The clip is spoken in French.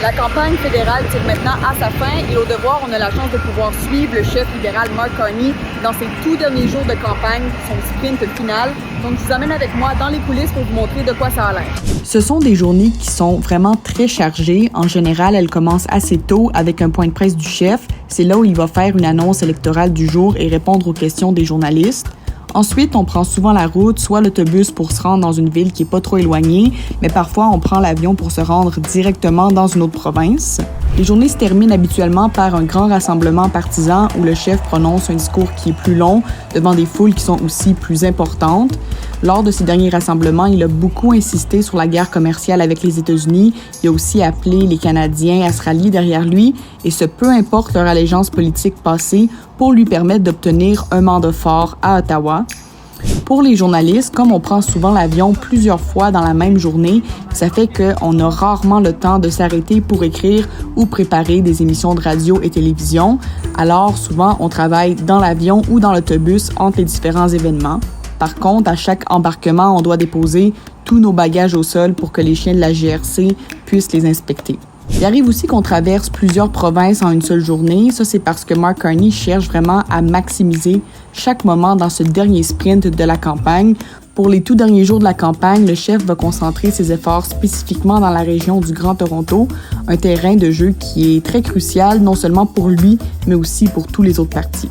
La campagne fédérale tire maintenant à sa fin et au devoir, on a la chance de pouvoir suivre le chef libéral Mark Carney dans ses tout derniers jours de campagne, son sprint final. Donc, je vous amène avec moi dans les coulisses pour vous montrer de quoi ça a l'air. Ce sont des journées qui sont vraiment très chargées. En général, elles commencent assez tôt avec un point de presse du chef. C'est là où il va faire une annonce électorale du jour et répondre aux questions des journalistes. Ensuite, on prend souvent la route, soit l'autobus pour se rendre dans une ville qui est pas trop éloignée, mais parfois on prend l'avion pour se rendre directement dans une autre province. Les journées se terminent habituellement par un grand rassemblement partisan où le chef prononce un discours qui est plus long devant des foules qui sont aussi plus importantes. Lors de ces derniers rassemblements, il a beaucoup insisté sur la guerre commerciale avec les États-Unis. Il a aussi appelé les Canadiens à se rallier derrière lui, et ce peu importe leur allégeance politique passée, pour lui permettre d'obtenir un mandat fort à Ottawa. Pour les journalistes, comme on prend souvent l'avion plusieurs fois dans la même journée, ça fait qu'on a rarement le temps de s'arrêter pour écrire ou préparer des émissions de radio et télévision. Alors, souvent, on travaille dans l'avion ou dans l'autobus entre les différents événements. Par contre, à chaque embarquement, on doit déposer tous nos bagages au sol pour que les chiens de la GRC puissent les inspecter. Il arrive aussi qu'on traverse plusieurs provinces en une seule journée. Ça, c'est parce que Mark Carney cherche vraiment à maximiser chaque moment dans ce dernier sprint de la campagne. Pour les tout derniers jours de la campagne, le chef va concentrer ses efforts spécifiquement dans la région du Grand Toronto, un terrain de jeu qui est très crucial non seulement pour lui, mais aussi pour tous les autres partis.